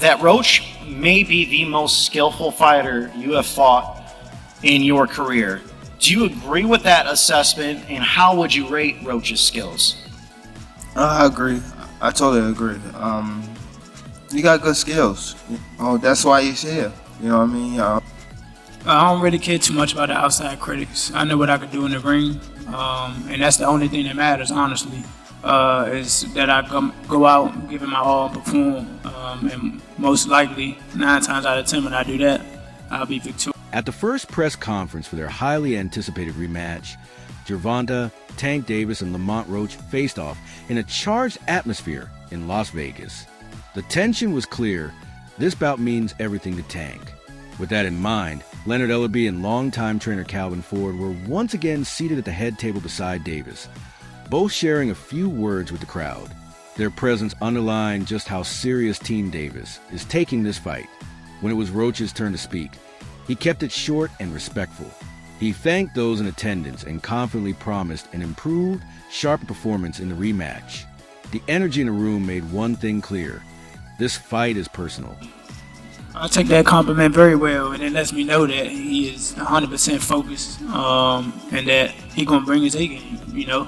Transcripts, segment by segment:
that Roach may be the most skillful fighter you have fought in your career. Do you agree with that assessment, and how would you rate Roach's skills? I agree. I totally agree. You got good skills. Oh, that's why he's here. You know what I mean? I don't really care too much about the outside critics. I know what I could do in the ring, and that's the only thing that matters, honestly, is that I go out, give it my all, perform, and most likely, 9 times out of 10 when I do that, I'll be victorious. At the first press conference for their highly anticipated rematch, Gervonta, Tank Davis, and Lamont Roach faced off in a charged atmosphere in Las Vegas. The tension was clear. This bout means everything to Tank. With that in mind, Leonard Ellaby and longtime trainer Calvin Ford were once again seated at the head table beside Davis, both sharing a few words with the crowd. Their presence underlined just how serious Team Davis is taking this fight. When it was Roach's turn to speak, he kept it short and respectful. He thanked those in attendance and confidently promised an improved, sharper performance in the rematch. The energy in the room made one thing clear: this fight is personal. I take that compliment very well, and it lets me know that he is 100% focused, and that he gonna bring his A game. You know,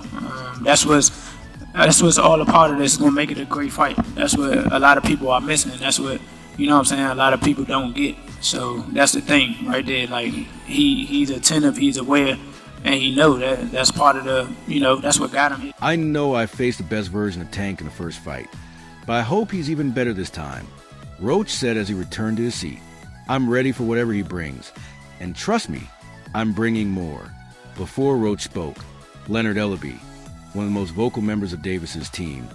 that's what's all a part of this. Is gonna make it a great fight. That's what a lot of people are missing. That's what, you know what I'm saying, a lot of people don't get. So that's the thing right there. Like he's attentive, he's aware, and he know that that's part of the, you know, that's what got him here. I know I faced the best version of Tank in the first fight, but I hope he's even better this time. Roach said as he returned to his seat, "I'm ready for whatever he brings, and trust me, I'm bringing more." Before Roach spoke, Leonard Ellaby, one of the most vocal members of Davis's team,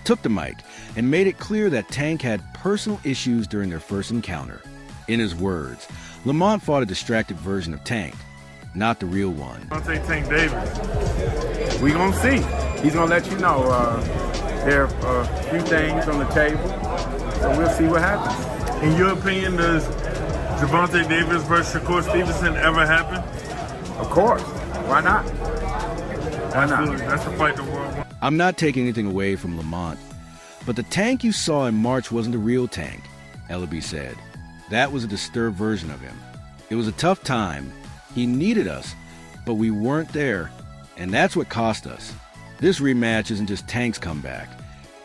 took the mic and made it clear that Tank had personal issues during their first encounter. In his words, Lamont fought a distracted version of Tank, not the real one. I'll say Tank Davis. We gonna see. He's gonna let you know. There are a few things on the table, so we'll see what happens. In your opinion, does Gervonta Davis versus Shakur Stevenson ever happen? Of course. Why not? Why not? That's the fight the world wants. I'm not taking anything away from Lamont, but the Tank you saw in March wasn't the real Tank, Ellaby said. That was a disturbed version of him. It was a tough time. He needed us, but we weren't there, and that's what cost us. This rematch isn't just Tank's comeback.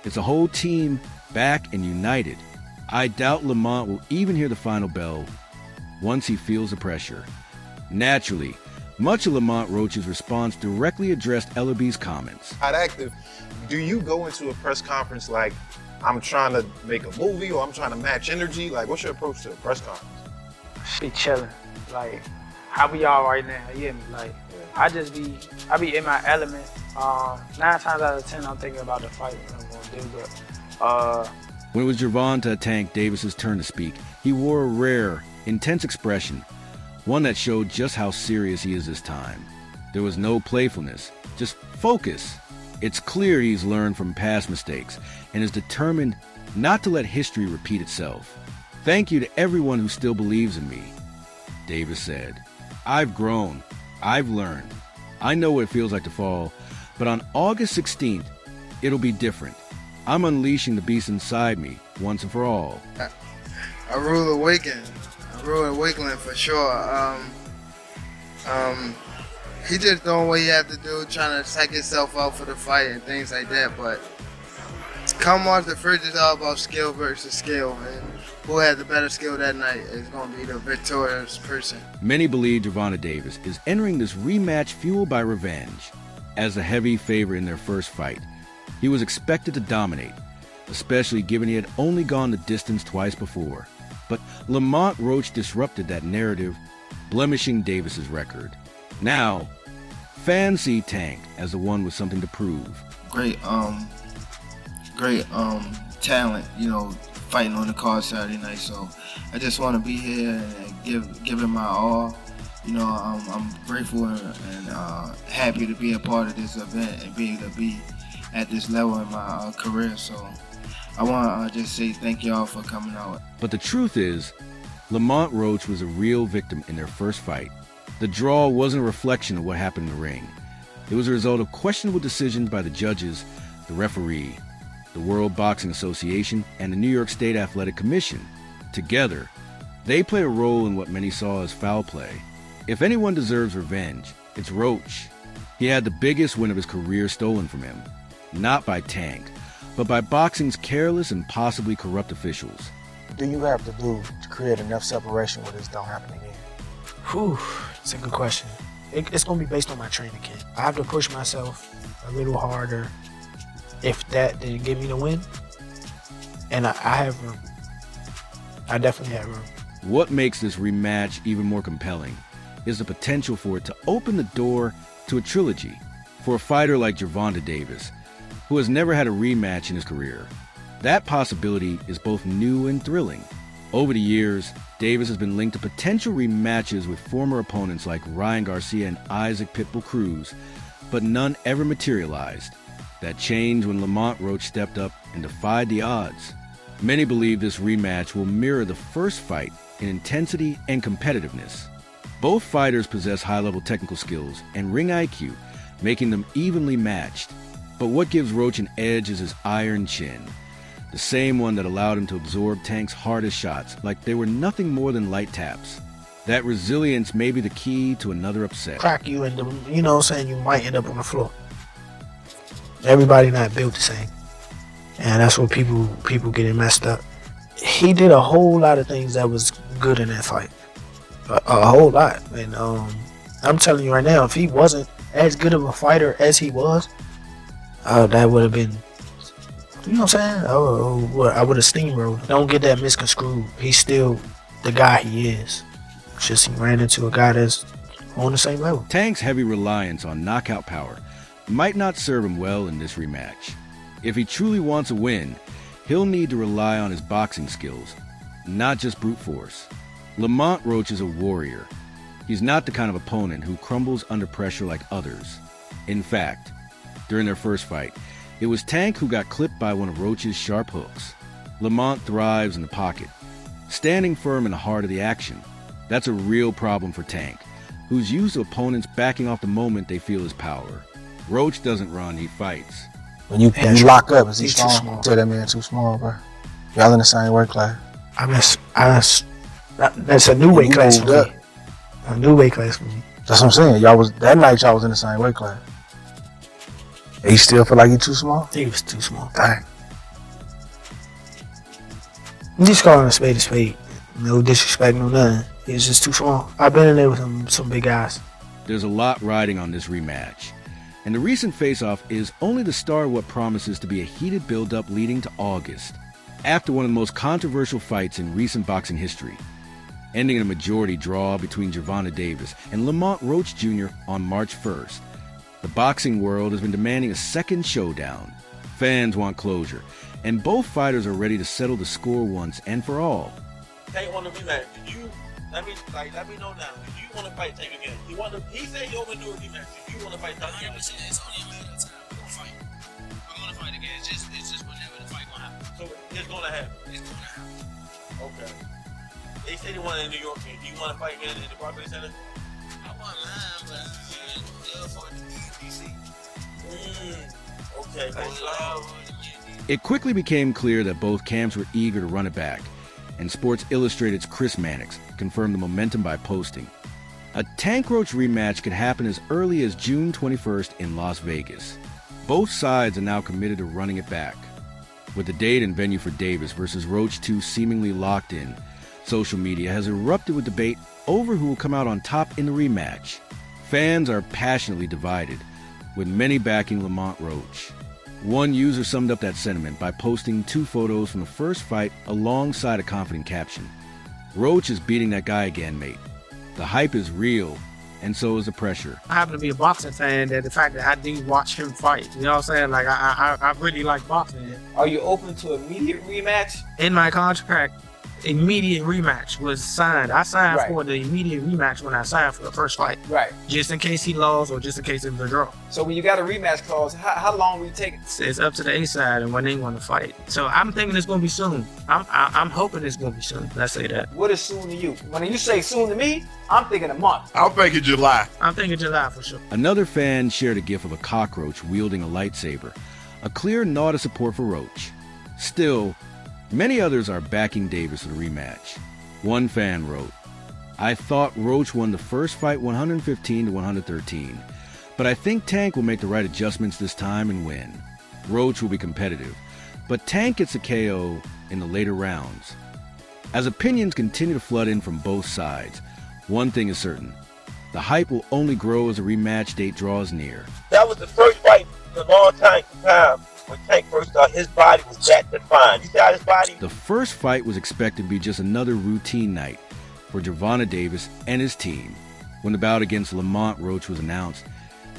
It's a whole team back and united. I doubt Lamont will even hear the final bell once he feels the pressure. Naturally, much of Lamont Roach's response directly addressed Ellaby's comments. How active do you go into a press conference like, I'm trying to make a movie or I'm trying to match energy? Like, what's your approach to a press conference? Be chilling, like how we all right now. You hear me? Like I be in my element. 9 times out of 10, I'm thinking about the fight what I'm gonna do. But when it was Gervonta Tank Davis's turn to speak, he wore a rare, intense expression, one that showed just how serious he is this time. There was no playfulness, just focus. It's clear he's learned from past mistakes and is determined not to let history repeat itself. "Thank you to everyone who still believes in me," Davis said. "I've grown. I've learned. I know what it feels like to fall, but on August 16th, it'll be different. I'm unleashing the beast inside me once and for all." A rude awakening. A rude awakening for sure. He just doing what he had to do, trying to psych himself out for the fight and things like that. But come off the first, it's all about skill versus skill, and who had the better skill that night is going to be the victorious person. Many believe Gervonta Davis is entering this rematch fueled by revenge. As the heavy favorite in their first fight, he was expected to dominate, especially given he had only gone the distance twice before. But Lamont Roach disrupted that narrative, blemishing Davis's record. Now, fans see Tank as the one with something to prove. Great talent, you know, fighting on the card Saturday night. So I just want to be here and give it my all. You know, I'm grateful and happy to be a part of this event and be able to be at this level in my career. So I want to just say thank y'all for coming out. But the truth is, Lamont Roach was a real victim in their first fight. The draw wasn't a reflection of what happened in the ring. It was a result of questionable decisions by the judges, the referee, the World Boxing Association, and the New York State Athletic Commission. Together, they played a role in what many saw as foul play. If anyone deserves revenge, it's Roach. He had the biggest win of his career stolen from him, not by Tank, but by boxing's careless and possibly corrupt officials. Do you have to do to create enough separation where this don't happen again? Whew, it's a good question. It's going to be based on my training camp. I have to push myself a little harder if that didn't give me the win. And I have room. I definitely have room. What makes this rematch even more compelling is the potential for it to open the door to a trilogy for a fighter like Gervonta Davis, who has never had a rematch in his career. That possibility is both new and thrilling. Over the years, Davis has been linked to potential rematches with former opponents like Ryan Garcia and Isaac Pitbull Cruz, but none ever materialized. That changed when Lamont Roach stepped up and defied the odds. Many believe this rematch will mirror the first fight in intensity and competitiveness. Both fighters possess high-level technical skills and ring IQ, making them evenly matched. But what gives Roach an edge is his iron chin, the same one that allowed him to absorb Tank's hardest shots like they were nothing more than light taps. That resilience may be the key to another upset. Crack you into, you know what I'm saying, you might end up on the floor. Everybody not built the same. And that's what people getting messed up. He did a whole lot of things that was good in that fight. A whole lot. And I'm telling you right now, if he wasn't as good of a fighter as he was, that would have been, you know what I'm saying? I would have steamrolled. Don't get that misconstrued. He's still the guy he is. Just he ran into a guy that's on the same level. Tank's heavy reliance on knockout power might not serve him well in this rematch. If he truly wants a win, he'll need to rely on his boxing skills, not just brute force. Lamont Roach is a warrior. He's not the kind of opponent who crumbles under pressure like others. In fact, during their first fight, it was Tank who got clipped by one of Roach's sharp hooks. Lamont thrives in the pocket, standing firm in the heart of the action. That's a real problem for Tank, who's used to opponents backing off the moment they feel his power. Roach doesn't run, he fights. When you lock up, is he He's too strong? small. Tell that man too small, bro. Y'all in the same weight class. That's a new weight class for me. A new weight class for me. That's what I'm saying. That night y'all was in the same weight class. He still feel like he too small? He was too small. Dang. You just calling a spade a spade. No disrespect, no nothing. He was just too small. I've been in there with some big guys. There's a lot riding on this rematch, and the recent face-off is only the start of what promises to be a heated build-up leading to August, after one of the most controversial fights in recent boxing history, ending in a majority draw between Gervonta Davis and Lamont Roach Jr. on March 1st. The boxing world has been demanding a second showdown. Fans want closure, and both fighters are ready to settle the score once and for all. Tank want to rematch. Let me know now. Do you want to fight Tank again? He said you want to do a rematch. Do you want to fight Tank again? It's only a matter of time. We're gonna fight. We're gonna fight again. It's just whenever the fight gonna happen. So it's gonna happen. It's gonna happen. Okay. They said they want in New York. Do you want to fight again in the Barclays Center? I want mine, but I'm for the DC. Okay. It quickly became clear that both camps were eager to run it back, and Sports Illustrated's Chris Mannix confirmed the momentum by posting, "A Tank Roach rematch could happen as early as June 21st in Las Vegas. Both sides are now committed to running it back." With the date and venue for Davis versus Roach 2 seemingly locked in, social media has erupted with debate over who will come out on top in the rematch. Fans are passionately divided, with many backing Lamont Roach. One user summed up that sentiment by posting 2 photos from the first fight alongside a confident caption. "Roach is beating that guy again, mate. The hype is real, and so is the pressure." I happen to be a boxing fan, that the fact that I do watch him fight, you know what I'm saying? Like, I really like boxing. Are you open to immediate rematch? In my contract, immediate rematch was signed. I signed Right. for the immediate rematch when I signed for the first fight. Right. Just in case he lost or just in case it was a draw. So when you got a rematch clause, how long will you take it? It's up to the A side and when they want to fight. So I'm thinking it's going to be soon. I'm hoping it's going to be soon. Let's say that. What is soon to you? When you say soon to me, I'm thinking a month. I'm thinking July. I'm thinking July for sure. Another fan shared a gif of a cockroach wielding a lightsaber, a clear nod of support for Roach. Still, many others are backing Davis for the rematch. One fan wrote, "I thought Roach won the first fight 115 to 113, but I think Tank will make the right adjustments this time and win. Roach will be competitive, but Tank gets a KO in the later rounds." As opinions continue to flood in from both sides, one thing is certain: the hype will only grow as the rematch date draws near. That was the first fight in a long time when Tank first started. His body was that defined. You see how his body? The first fight was expected to be just another routine night for Gervonta Davis and his team. When the bout against Lamont Roach was announced,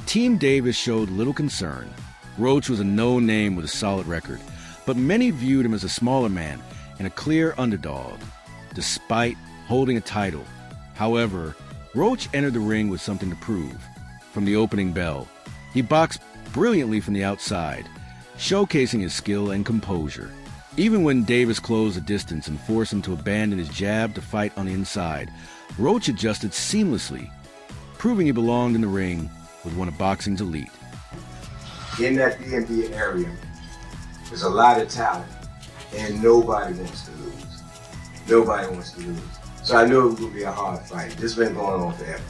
Team Davis showed little concern. Roach was a known name with a solid record, but many viewed him as a smaller man and a clear underdog, despite holding a title. However, Roach entered the ring with something to prove. From the opening bell, he boxed brilliantly from the outside, showcasing his skill and composure. Even when Davis closed the distance and forced him to abandon his jab to fight on the inside, Roach adjusted seamlessly, proving he belonged in the ring with one of boxing's elite. In that DMV area, there's a lot of talent, and nobody wants to lose. Nobody wants to lose. So I knew it was going to be a hard fight. This has been going on forever.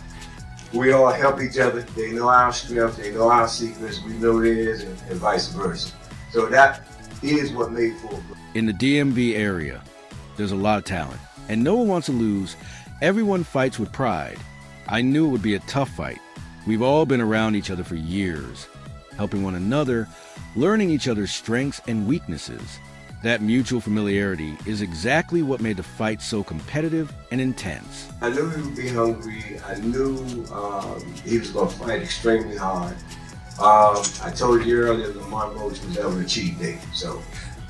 We all help each other. They know our strength, they know our secrets, we know theirs, and vice versa. So that is what made for a In the DMV area, there's a lot of talent, and no one wants to lose. Everyone fights with pride. I knew it would be a tough fight. We've all been around each other for years, helping one another, learning each other's strengths and weaknesses. That mutual familiarity is exactly what made the fight so competitive and intense. I knew he would be hungry. I knew he was going to fight extremely hard. I told you earlier Lamont Roach was ever a cheat day, so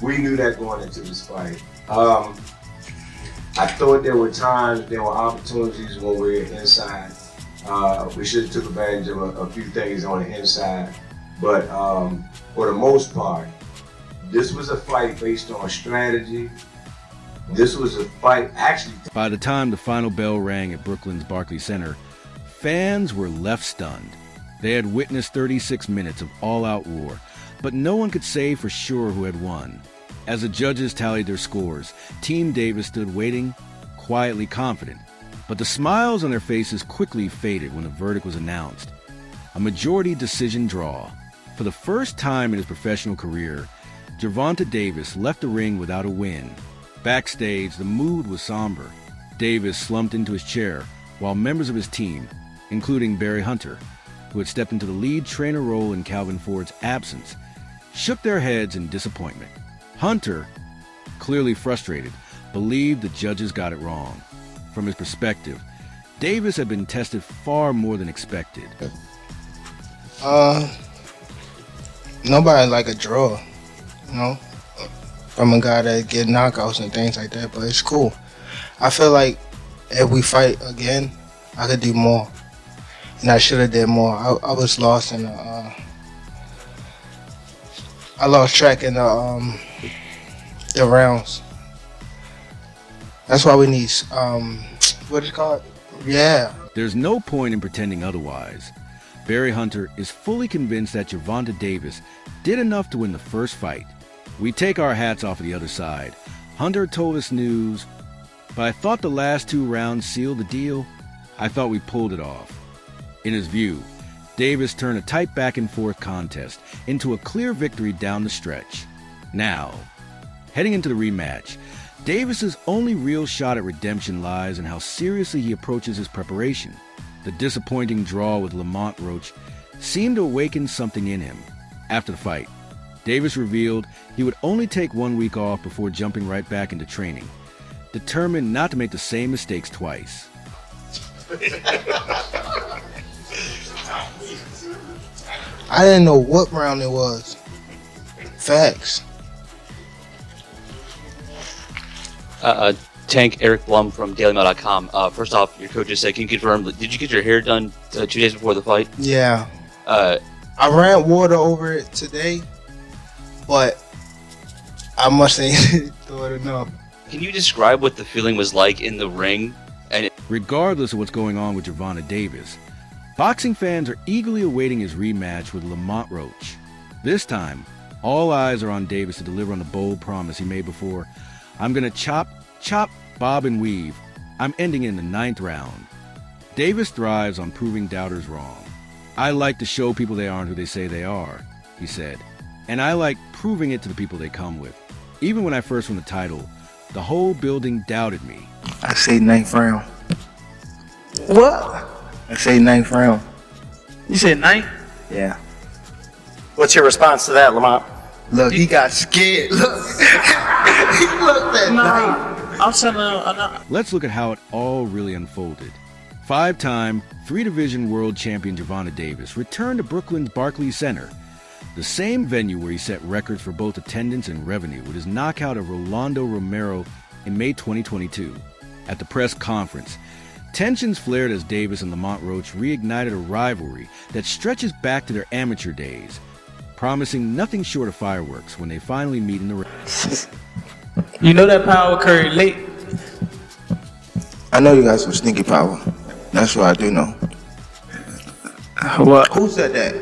we knew that going into this fight. I thought there were times, there were opportunities when we were inside. We should have took advantage of a few things on the inside, but for the most part, this was a fight based on strategy. This was a fight actually. By the time the final bell rang at Brooklyn's Barclays Center, fans were left stunned. They had witnessed 36 minutes of all-out war, but no one could say for sure who had won. As the judges tallied their scores, Team Davis stood waiting, quietly confident. But the smiles on their faces quickly faded when the verdict was announced. A majority decision draw. For the first time in his professional career, Gervonta Davis left the ring without a win. Backstage, the mood was somber. Davis slumped into his chair, while members of his team, including Barry Hunter, who had stepped into the lead trainer role in Calvin Ford's absence, shook their heads in disappointment. Hunter, clearly frustrated, believed the judges got it wrong. From his perspective, Davis had been tested far more than expected. Nobody like a draw, you know, from a guy that get knockouts and things like that, but it's cool. I feel like if we fight again, I could do more, and I should have did more. I was lost in the, I lost track in the rounds. That's why we need, what is it called? Yeah. There's no point in pretending otherwise. Barry Hunter is fully convinced that Gervonta Davis did enough to win the first fight. We take our hats off of the other side. Hunter told us news, but I thought the last 2 rounds sealed the deal. I thought we pulled it off. In his view, Davis turned a tight back-and-forth contest into a clear victory down the stretch. Now, heading into the rematch, Davis's only real shot at redemption lies in how seriously he approaches his preparation. The disappointing draw with Lamont Roach seemed to awaken something in him. After the fight, Davis revealed he would only take 1 week off before jumping right back into training, determined not to make the same mistakes twice. I didn't know what round it was. Facts. Tank, Eric Blum from DailyMail.com. First off, your coach just said, can you confirm, did you get your hair done 2 days before the fight? Yeah. I ran water over it today, but I must have thought enough. Can you describe what the feeling was like in the ring? Regardless of what's going on with Gervonta Davis, boxing fans are eagerly awaiting his rematch with Lamont Roach. This time, All eyes are on Davis to deliver on the bold promise he made before. I'm going to chop, bob, and weave. I'm ending in the 9th round. Davis thrives on proving doubters wrong. I like to show people they aren't who they say they are, he said. And I like proving it to the people they come with. Even when I first won the title, the whole building doubted me. I say 9th round. What? I say 9th round. You said 9? Yeah. What's your response to that, Lamont? Look, he got scared. Look. He looked at night. I'm telling Let's look at how it all really unfolded. 5-time, 3-division world champion Gervonta Davis returned to Brooklyn's Barclays Center, the same venue where he set records for both attendance and revenue with his knockout of Rolando Romero in May 2022. At the press conference, tensions flared as Davis and Lamont Roach reignited a rivalry that stretches back to their amateur days, promising nothing short of fireworks when they finally meet in the ring. You know that power occurred late. I know you got some sneaky power. That's what I do know. What? Who said that?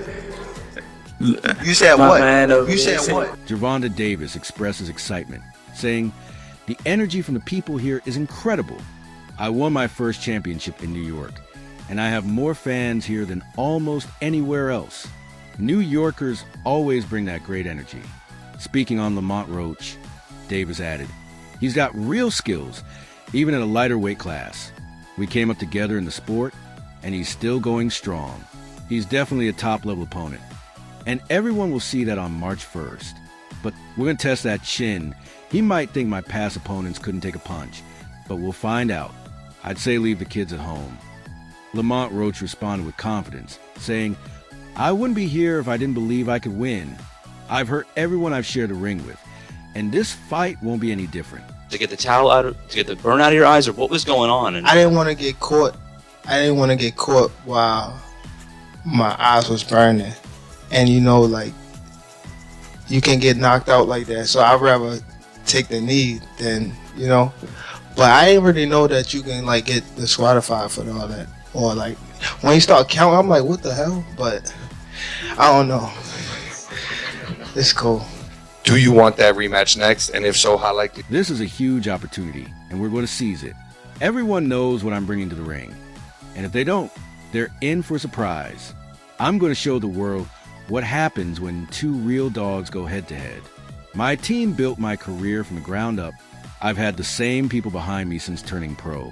You said what? You said what? Gervonta Davis expresses excitement, saying, "The energy from the people here is incredible. I won my first championship in New York, and I have more fans here than almost anywhere else. New Yorkers always bring that great energy." Speaking on Lamont Roach, Davis added, "He's got real skills, even at a lighter weight class. We came up together in the sport, and he's still going strong. He's definitely a top-level opponent, and everyone will see that on March 1st. But we're going to test that chin. He might think my past opponents couldn't take a punch, but we'll find out. I'd say leave the kids at home." Lamont Roach responded with confidence, saying, "I wouldn't be here if I didn't believe I could win. I've hurt everyone I've shared the ring with, and this fight won't be any different." To get the towel out, to get the burn out of your eyes, or what was going on? And I didn't want to get caught. I didn't want to get caught while my eyes was burning, and you know, like, you can get knocked out like that. So I'd rather take the knee than, you know. But I didn't really know that you can like get disqualified for all that, or like when you start counting, I'm like, what the hell? But I don't know. It's cool. Do you want that rematch next? And if so, how likely? This is a huge opportunity, and we're going to seize it. Everyone knows what I'm bringing to the ring, and if they don't, they're in for a surprise. I'm going to show the world what happens when two real dogs go head-to-head. My team built my career from the ground up. I've had the same people behind me since turning pro,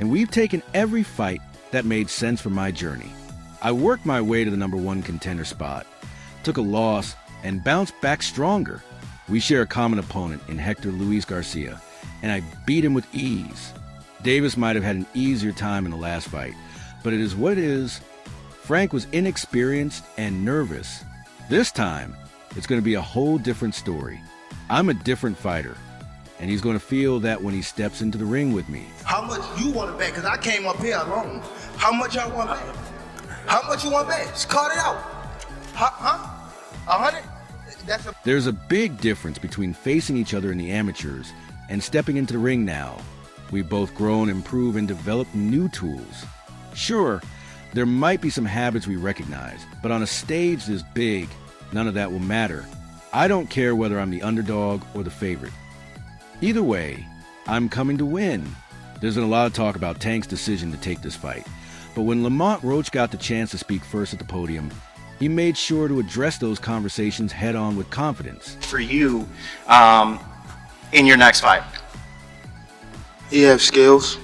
and we've taken every fight that made sense for my journey. I worked my way to the #1 contender spot, took a loss, and bounced back stronger. We share a common opponent in Hector Luis Garcia, and I beat him with ease. Davis might have had an easier time in the last fight, but it is what it is. Frank was inexperienced and nervous. This time, it's going to be a whole different story. I'm a different fighter, and he's going to feel that when he steps into the ring with me. How much you want to bet? Because I came up here alone. How much y'all want to bet? How much you want to bet? Just call it out. Huh? 100? There's a big difference between facing each other in the amateurs and stepping into the ring now. We've both grown, improved, and developed new tools. Sure, there might be some habits we recognize, but on a stage this big, none of that will matter. I don't care whether I'm the underdog or the favorite. Either way, I'm coming to win. There's been a lot of talk about Tank's decision to take this fight, but when Lamont Roach got the chance to speak first at the podium, he made sure to address those conversations head-on with confidence. For you, in your next fight? He has skills.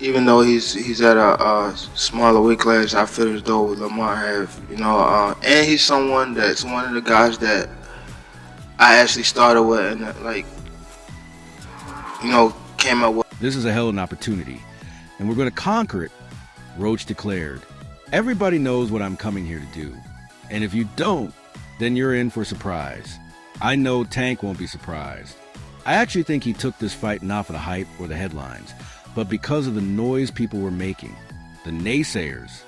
Even though he's at a smaller weight class, I feel as though Lamont have, you know, and he's someone that's one of the guys that I actually started with and like, you know, came up with. This is a hell of an opportunity, and we're going to conquer it, Roach declared. Everybody knows what I'm coming here to do, and if you don't, then you're in for a surprise. I know Tank won't be surprised. I actually think he took this fight not for the hype or the headlines, but because of the noise people were making, the naysayers,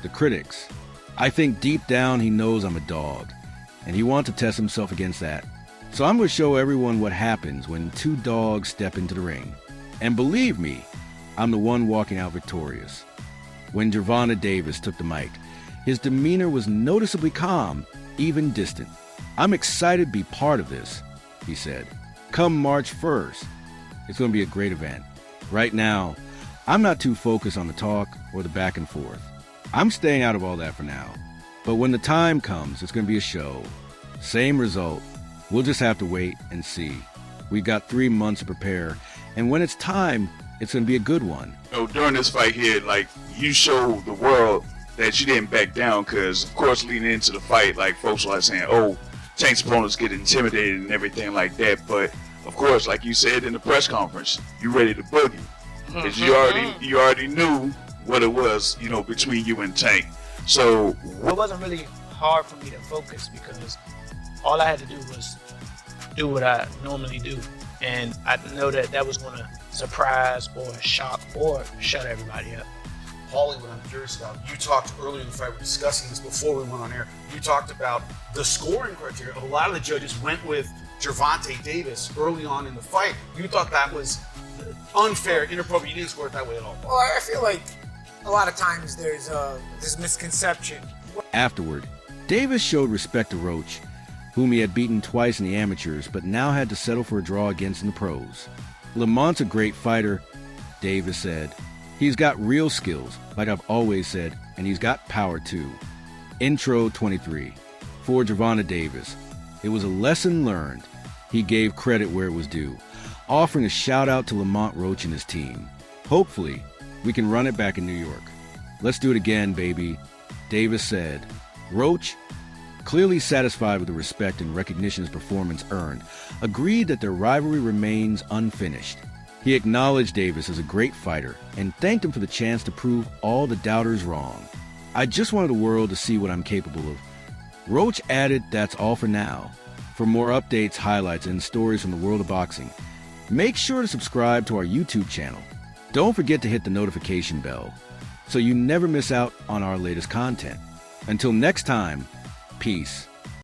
the critics. I think deep down he knows I'm a dog, and he wants to test himself against that. So I'm going to show everyone what happens when two dogs step into the ring. And believe me, I'm the one walking out victorious. When Gervonta Davis took the mic, his demeanor was noticeably calm, even distant. I'm excited to be part of this, he said. Come March 1st, it's going to be a great event. Right now, I'm not too focused on the talk or the back and forth. I'm staying out of all that for now. But when the time comes, it's going to be a show. Same result. We'll just have to wait and see. We've got 3 months to prepare, and when it's time, it's going to be a good one. During this fight here, like, you showed the world that you didn't back down, because, of course, leading into the fight, like, folks were like saying, oh, Tank's opponents get intimidated and everything like that. But, of course, like you said in the press conference, you ready to boogie. Because you already knew what it was, between you and Tank. So it wasn't really hard for me to focus because all I had to do was do what I normally do. And I know that was going to surprise or shock or shut everybody up. Paulie, what I'm curious about, you talked earlier in the fight, we were discussing this before we went on air, you talked about the scoring criteria. A lot of the judges went with Gervonta Davis early on in the fight. You thought that was unfair, inappropriate, you didn't score it that way at all. Well, I feel like a lot of times there's this misconception. Afterward, Davis showed respect to Roach, whom he had beaten twice in the amateurs but now had to settle for a draw against in the pros. Lamont's a great fighter, Davis said. He's got real skills, like I've always said, and he's got power too. Intro 23. For Gervonta Davis, it was a lesson learned. He gave credit where it was due, offering a shout out to Lamont Roach and his team. Hopefully, we can run it back in New York. Let's do it again, baby, Davis said. Roach, clearly satisfied with the respect and recognition his performance earned, agreed that their rivalry remains unfinished. He acknowledged Davis as a great fighter and thanked him for the chance to prove all the doubters wrong. I just wanted the world to see what I'm capable of. Roach added that's all for now. For more updates, highlights, and stories from the world of boxing, make sure to subscribe to our YouTube channel. Don't forget to hit the notification bell so you never miss out on our latest content. Until next time, peace.